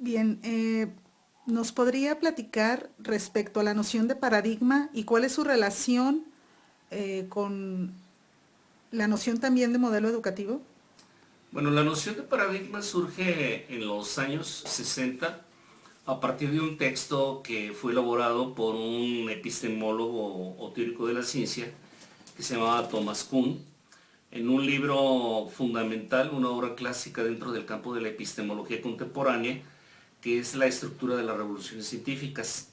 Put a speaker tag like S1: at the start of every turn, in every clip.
S1: Bien, ¿nos podría platicar respecto a la noción de paradigma y cuál es su relación con la noción también de modelo educativo?
S2: Bueno, la noción de paradigma surge en los años 60 a partir de un texto que fue elaborado por un epistemólogo o teórico de la ciencia que se llamaba Thomas Kuhn, en un libro fundamental, una obra clásica dentro del campo de la epistemología contemporánea, que es la estructura de las revoluciones científicas.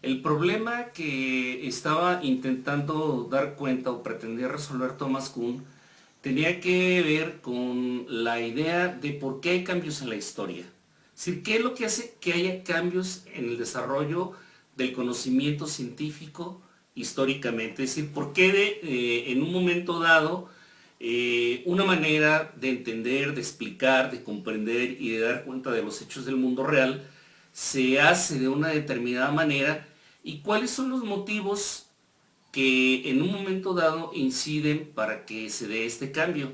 S2: El problema que estaba intentando dar cuenta o pretendía resolver Thomas Kuhn tenía que ver con la idea de por qué hay cambios en la historia. Es decir, qué es lo que hace que haya cambios en el desarrollo del conocimiento científico históricamente. Es decir, por qué en un momento dado una manera de entender, de explicar, de comprender y de dar cuenta de los hechos del mundo real se hace de una determinada manera y cuáles son los motivos que en un momento dado inciden para que se dé este cambio.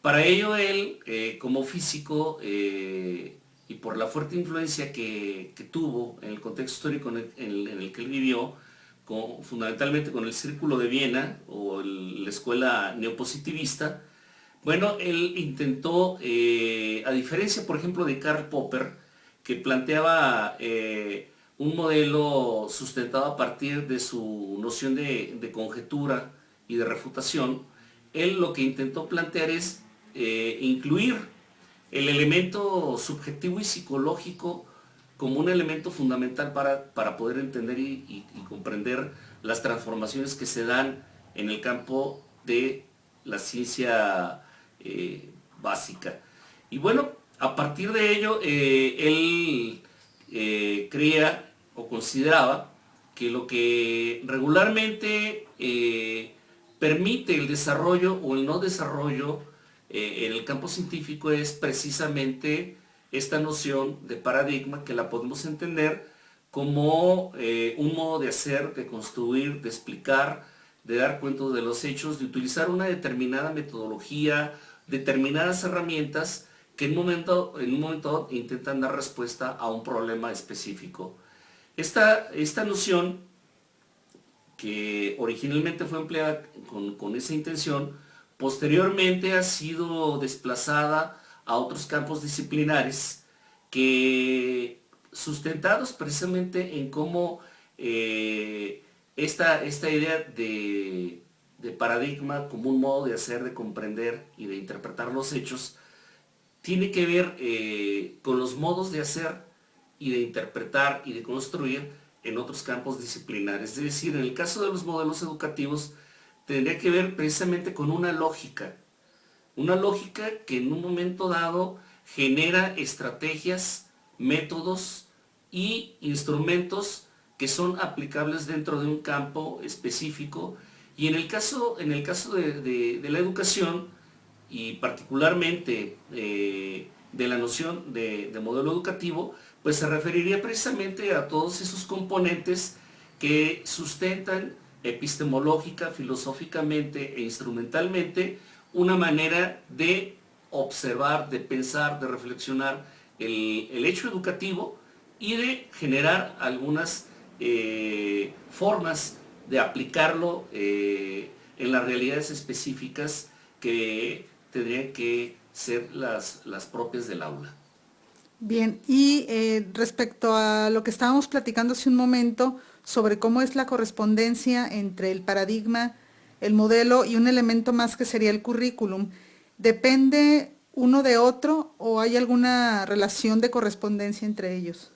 S2: Para ello él, como físico, y por la fuerte influencia que tuvo en el contexto histórico en el que él vivió, fundamentalmente con el Círculo de Viena o la escuela neopositivista, bueno, él intentó, a diferencia por ejemplo de Karl Popper, que planteaba un modelo sustentado a partir de su noción de conjetura y de refutación, él lo que intentó plantear es incluir el elemento subjetivo y psicológico como un elemento fundamental para poder entender y comprender las transformaciones que se dan en el campo de la ciencia básica. Y bueno, a partir de ello, él creía o consideraba que lo que regularmente permite el desarrollo o el no desarrollo en el campo científico es precisamente esta noción de paradigma, que la podemos entender como un modo de hacer, de construir, de explicar, de dar cuenta de los hechos, de utilizar una determinada metodología, determinadas herramientas que en un momento intentan dar respuesta a un problema específico. Esta noción, que originalmente fue empleada con esa intención, posteriormente ha sido desplazada a otros campos disciplinares que, sustentados precisamente en cómo esta idea de paradigma como un modo de hacer, de comprender y de interpretar los hechos, tiene que ver con los modos de hacer y de interpretar y de construir en otros campos disciplinares. Es decir, en el caso de los modelos educativos, tendría que ver precisamente con una lógica que en un momento dado genera estrategias, métodos y instrumentos que son aplicables dentro de un campo específico. Y en el caso de la educación, y particularmente de la noción de modelo educativo, pues se referiría precisamente a todos esos componentes que sustentan epistemológica, filosóficamente e instrumentalmente una manera de observar, de pensar, de reflexionar el hecho educativo y de generar algunas formas de aplicarlo en las realidades específicas que tendrían que ser las propias del aula.
S1: Bien, y respecto a lo que estábamos platicando hace un momento sobre cómo es la correspondencia entre el paradigma, el modelo y un elemento más que sería el currículum, ¿depende uno de otro o hay alguna relación de correspondencia entre ellos?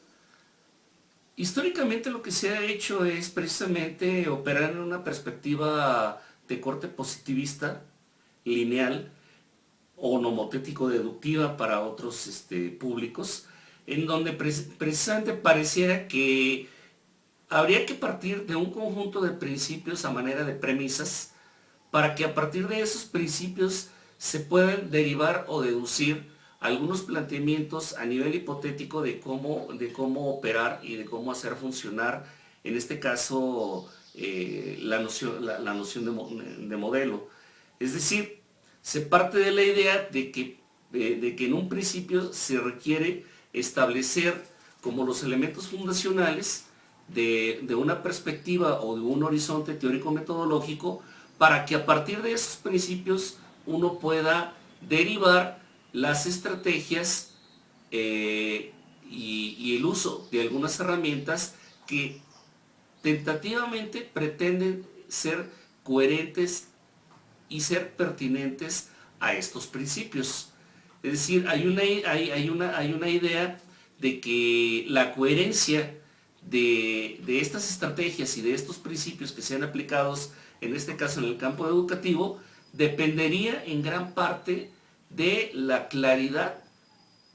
S2: Históricamente lo que se ha hecho es precisamente operar en una perspectiva de corte positivista, lineal o nomotético-deductiva para otros públicos, en donde precisamente pareciera que habría que partir de un conjunto de principios a manera de premisas para que a partir de esos principios se puedan derivar o deducir algunos planteamientos a nivel hipotético de cómo operar y de cómo hacer funcionar, en este caso, la noción de modelo. Es decir, se parte de la idea de que en un principio se requiere establecer como los elementos fundacionales de una perspectiva o de un horizonte teórico-metodológico, para que a partir de esos principios uno pueda derivar las estrategias y el uso de algunas herramientas que tentativamente pretenden ser coherentes y ser pertinentes a estos principios. Es decir, hay una idea de que la coherencia de estas estrategias y de estos principios que sean aplicados, en este caso en el campo educativo, dependería en gran parte de la claridad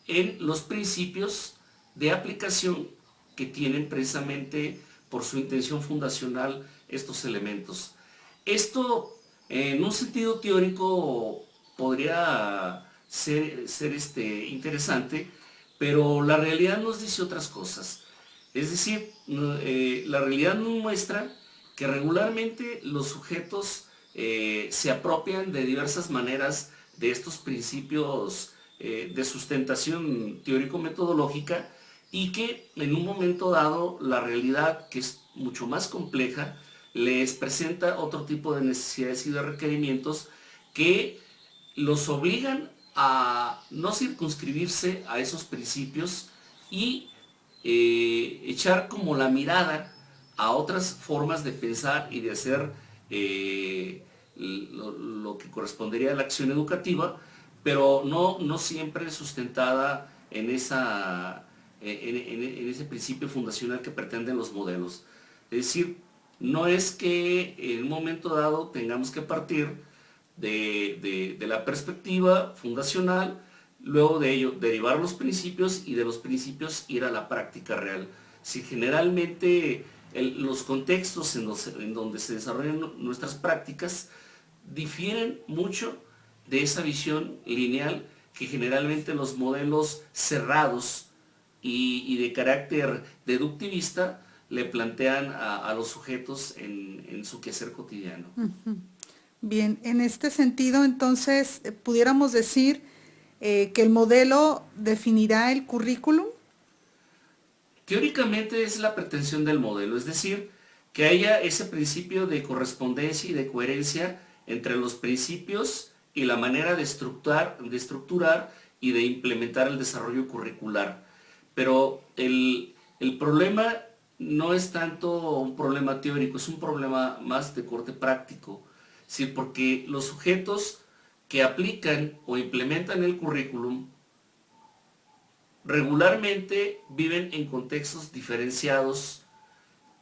S2: en los principios de aplicación que tienen precisamente por su intención fundacional estos elementos. Esto, en un sentido teórico, podría ser interesante, pero la realidad nos dice otras cosas. Es decir, la realidad nos muestra que regularmente los sujetos se apropian de diversas maneras de estos principios de sustentación teórico-metodológica, y que en un momento dado la realidad, que es mucho más compleja, les presenta otro tipo de necesidades y de requerimientos que los obligan a no circunscribirse a esos principios y echar como la mirada a otras formas de pensar y de hacer lo que correspondería a la acción educativa, pero no siempre sustentada en ese principio fundacional que pretenden los modelos. Es decir, no es que en un momento dado tengamos que partir de la perspectiva fundacional, luego de ello derivar los principios y de los principios ir a la práctica real. Si generalmente los contextos en donde se desarrollan nuestras prácticas difieren mucho de esa visión lineal que generalmente los modelos cerrados y de carácter deductivista le plantean a los sujetos en su quehacer cotidiano.
S1: Bien, en este sentido, entonces, pudiéramos decir que el modelo definirá el currículum.
S2: Teóricamente es la pretensión del modelo, es decir, que haya ese principio de correspondencia y de coherencia entre los principios y la manera de estructurar y de implementar el desarrollo curricular. Pero el problema no es tanto un problema teórico, es un problema más de corte práctico. Es decir, porque los sujetos que aplican o implementan el currículum regularmente viven en contextos diferenciados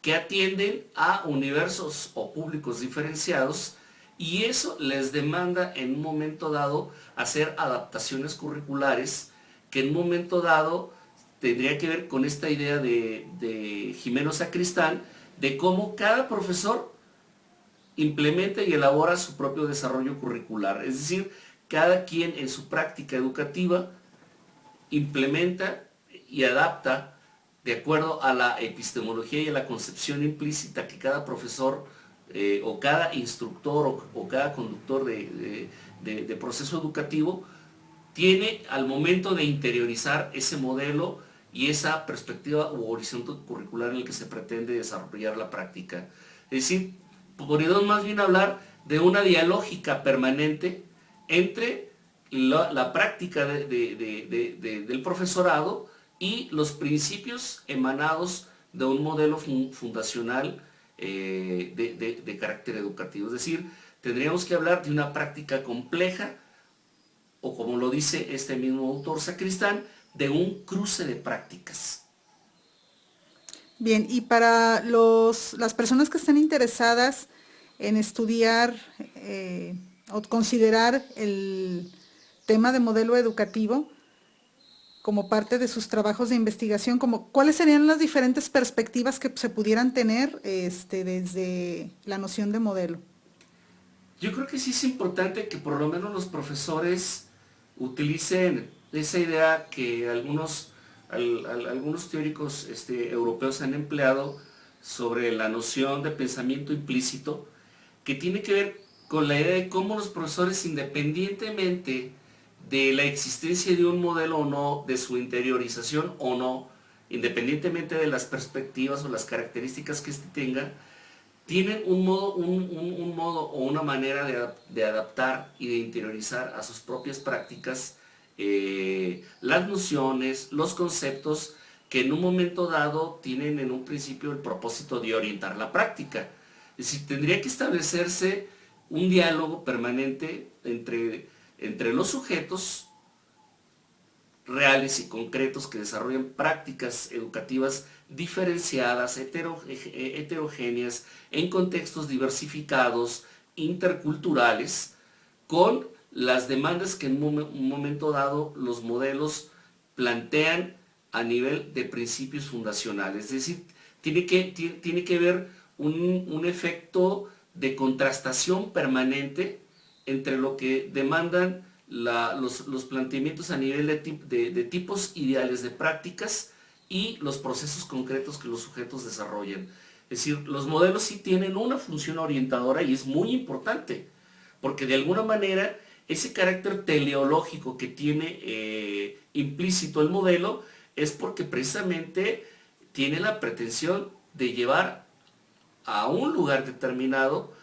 S2: que atienden a universos o públicos diferenciados, y eso les demanda en un momento dado hacer adaptaciones curriculares que en un momento dado tendría que ver con esta idea de Jimeno Sacristán, de cómo cada profesor implementa y elabora su propio desarrollo curricular. Es decir, cada quien en su práctica educativa implementa y adapta de acuerdo a la epistemología y a la concepción implícita que cada profesor o cada instructor o cada conductor de proceso educativo tiene al momento de interiorizar ese modelo y esa perspectiva u horizonte curricular en el que se pretende desarrollar la práctica. Es decir, podríamos más bien hablar de una dialógica permanente entre la práctica del profesorado y los principios emanados de un modelo fundacional de carácter educativo. Es decir, tendríamos que hablar de una práctica compleja, o como lo dice este mismo autor Sacristán, de un cruce de prácticas.
S1: Bien, y para las personas que están interesadas en estudiar o considerar el tema de modelo educativo como parte de sus trabajos de investigación, ¿cuáles serían las diferentes perspectivas que se pudieran tener desde la noción de modelo?
S2: Yo creo que sí es importante que por lo menos los profesores utilicen esa idea que algunos teóricos europeos han empleado sobre la noción de pensamiento implícito, que tiene que ver con la idea de cómo los profesores, independientemente de la existencia de un modelo o no, de su interiorización o no, independientemente de las perspectivas o las características que éste tenga, tienen un modo o una manera de adaptar y de interiorizar a sus propias prácticas las nociones, los conceptos que en un momento dado tienen en un principio el propósito de orientar la práctica. Es decir, tendría que establecerse un diálogo permanente entre los sujetos reales y concretos que desarrollan prácticas educativas diferenciadas, heterogéneas, en contextos diversificados, interculturales, con las demandas que en un momento dado los modelos plantean a nivel de principios fundacionales. Es decir, tiene que haber un efecto de contrastación permanente entre lo que demandan los planteamientos a nivel de tipos ideales de prácticas y los procesos concretos que los sujetos desarrollan. Es decir, los modelos sí tienen una función orientadora y es muy importante, porque de alguna manera ese carácter teleológico que tiene implícito el modelo es porque precisamente tiene la pretensión de llevar a un lugar determinado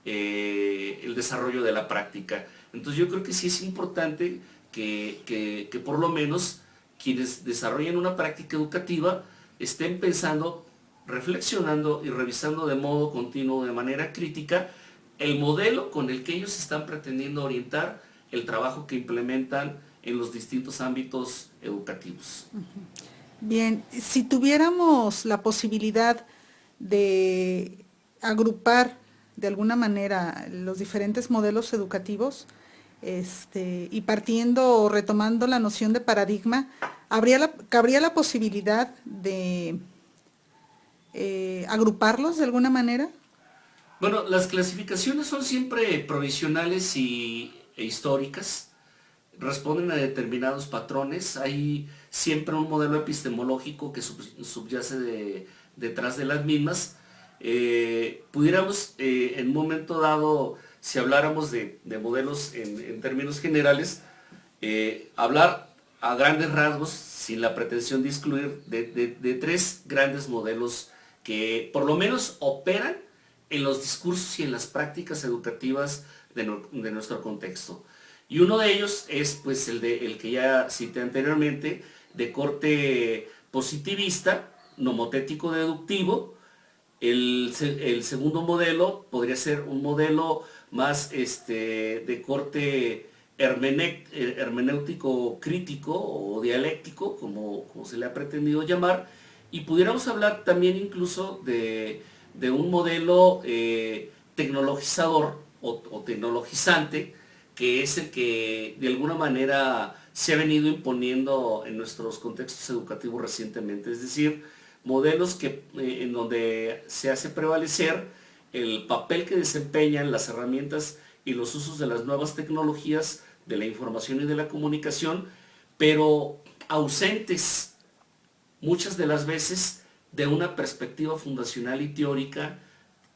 S2: el desarrollo de la práctica. Entonces yo creo que sí es importante que por lo menos quienes desarrollan una práctica educativa estén pensando, reflexionando y revisando de modo continuo, de manera crítica, el modelo con el que ellos están pretendiendo orientar el trabajo que implementan en los distintos ámbitos educativos.
S1: Bien, si tuviéramos la posibilidad de agrupar de alguna manera los diferentes modelos educativos, y partiendo o retomando la noción de paradigma, ¿cabría la posibilidad de agruparlos de alguna manera?
S2: Bueno, las clasificaciones son siempre provisionales e históricas, responden a determinados patrones. Hay siempre un modelo epistemológico que subyace detrás de las mismas. Pudiéramos en un momento dado, si habláramos de modelos en términos generales, hablar a grandes rasgos, sin la pretensión de excluir, de tres grandes modelos que por lo menos operan en los discursos y en las prácticas educativas de nuestro contexto. Y uno de ellos es pues el que ya cité anteriormente, de corte positivista, nomotético deductivo. El segundo modelo podría ser un modelo más de corte hermenéutico crítico o dialéctico, como se le ha pretendido llamar, y pudiéramos hablar también incluso de un modelo tecnologizador o tecnologizante, que es el que de alguna manera se ha venido imponiendo en nuestros contextos educativos recientemente. Es decir, modelos en donde se hace prevalecer el papel que desempeñan las herramientas y los usos de las nuevas tecnologías de la información y de la comunicación, pero ausentes muchas de las veces de una perspectiva fundacional y teórica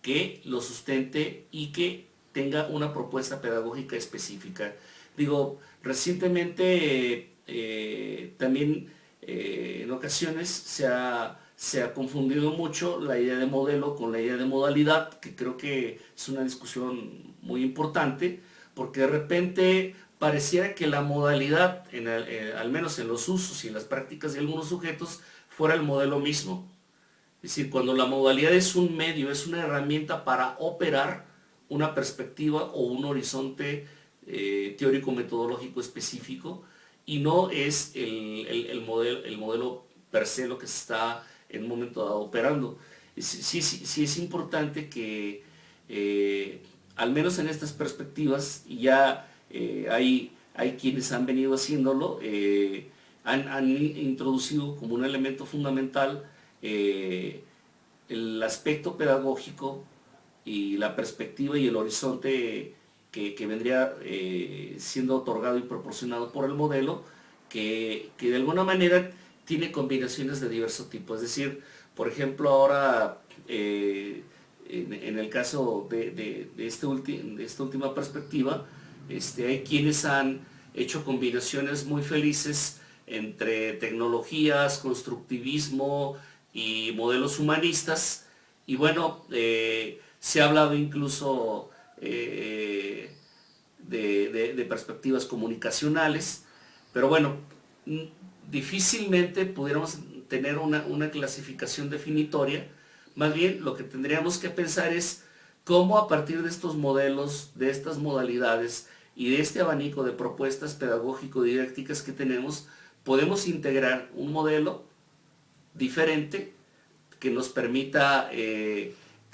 S2: que lo sustente y que tenga una propuesta pedagógica específica. Digo, recientemente también en ocasiones se ha confundido mucho la idea de modelo con la idea de modalidad, que creo que es una discusión muy importante, porque de repente pareciera que la modalidad, al menos en los usos y en las prácticas de algunos sujetos, fuera el modelo mismo. Es decir, cuando la modalidad es un medio, es una herramienta para operar una perspectiva o un horizonte teórico-metodológico específico, y no es el modelo per se lo que se está en un momento dado operando. Sí es importante que, al menos en estas perspectivas, y ya hay quienes han venido haciéndolo, han introducido como un elemento fundamental el aspecto pedagógico y la perspectiva y el horizonte que vendría siendo otorgado y proporcionado por el modelo, que de alguna manera tiene combinaciones de diverso tipo. Es decir, por ejemplo, ahora en el caso de esta última perspectiva, hay quienes han hecho combinaciones muy felices entre tecnologías, constructivismo y modelos humanistas. Y bueno, se ha hablado incluso de perspectivas comunicacionales, pero bueno, difícilmente pudiéramos tener una clasificación definitoria. Más bien lo que tendríamos que pensar es cómo a partir de estos modelos, de estas modalidades y de este abanico de propuestas pedagógico-didácticas que tenemos, podemos integrar un modelo diferente que nos permita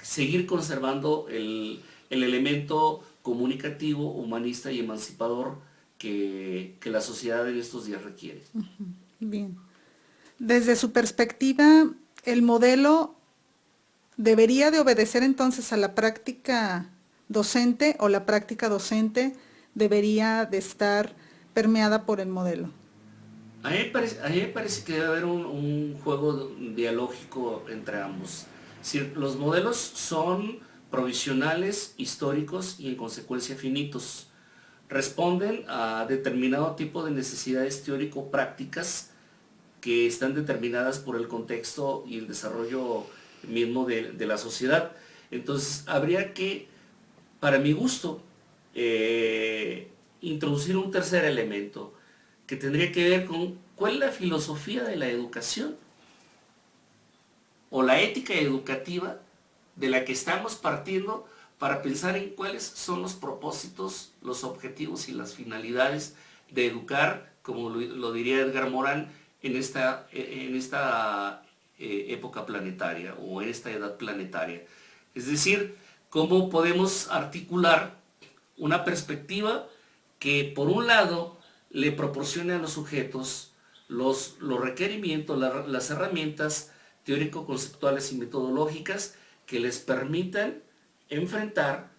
S2: seguir conservando el elemento comunicativo, humanista y emancipador que la sociedad en estos días requiere.
S1: Bien. Desde su perspectiva, ¿el modelo debería de obedecer entonces a la práctica docente o la práctica docente debería de estar permeada por el modelo?
S2: A mí me parece que debe haber un juego dialógico entre ambos. Es decir, los modelos son provisionales, históricos y en consecuencia finitos. Responden a determinado tipo de necesidades teórico-prácticas que están determinadas por el contexto y el desarrollo mismo de la sociedad. Entonces, habría que, para mi gusto, introducir un tercer elemento que tendría que ver con cuál es la filosofía de la educación o la ética educativa de la que estamos partiendo para pensar en cuáles son los propósitos, los objetivos y las finalidades de educar, como lo diría Edgar Morin, en esta época planetaria o en esta edad planetaria. Es decir, cómo podemos articular una perspectiva que por un lado le proporcione a los sujetos los requerimientos, las herramientas teórico-conceptuales y metodológicas que les permitan enfrentar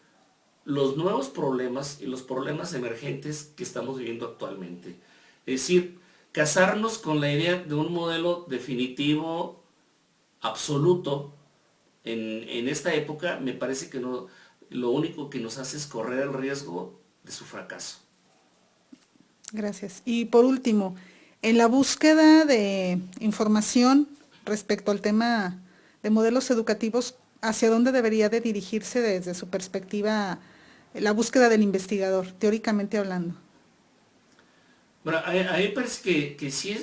S2: los nuevos problemas y los problemas emergentes que estamos viviendo actualmente. Es decir, casarnos con la idea de un modelo definitivo, absoluto, en esta época, me parece que no, lo único que nos hace es correr el riesgo de su fracaso.
S1: Gracias. Y por último, en la búsqueda de información respecto al tema de modelos educativos, ¿hacia dónde debería de dirigirse desde su perspectiva la búsqueda del investigador, teóricamente hablando?
S2: Bueno, a mí me parece que sí,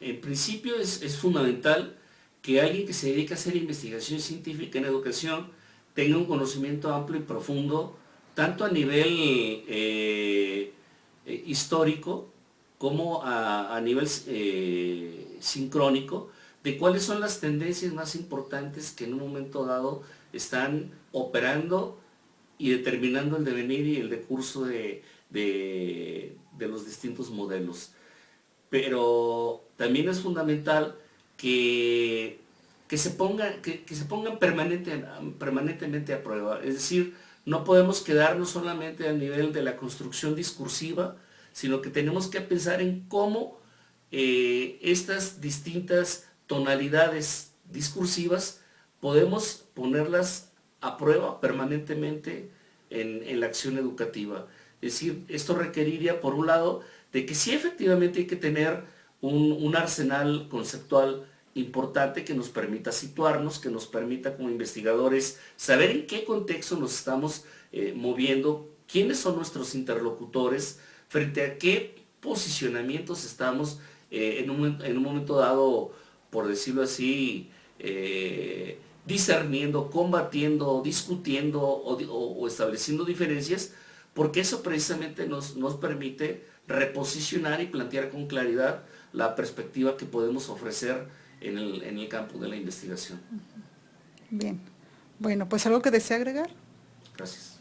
S2: en principio es fundamental que alguien que se dedica a hacer investigación científica en educación tenga un conocimiento amplio y profundo, tanto a nivel histórico como a nivel sincrónico, de cuáles son las tendencias más importantes que en un momento dado están operando y determinando el devenir y el decurso de los distintos modelos. Pero también es fundamental que se pongan permanentemente a prueba. Es decir, no podemos quedarnos solamente al nivel de la construcción discursiva, sino que tenemos que pensar en cómo estas distintas tonalidades discursivas podemos ponerlas a prueba permanentemente en la acción educativa. Es decir, esto requeriría, por un lado, de que sí efectivamente hay que tener un arsenal conceptual importante que nos permita situarnos, que nos permita como investigadores saber en qué contexto nos estamos moviendo, quiénes son nuestros interlocutores, frente a qué posicionamientos estamos en un momento dado, por decirlo así, discerniendo, combatiendo, discutiendo o estableciendo diferencias, porque eso precisamente nos permite reposicionar y plantear con claridad la perspectiva que podemos ofrecer en el campo de la investigación.
S1: Bien. Bueno, pues algo que desea agregar.
S2: Gracias.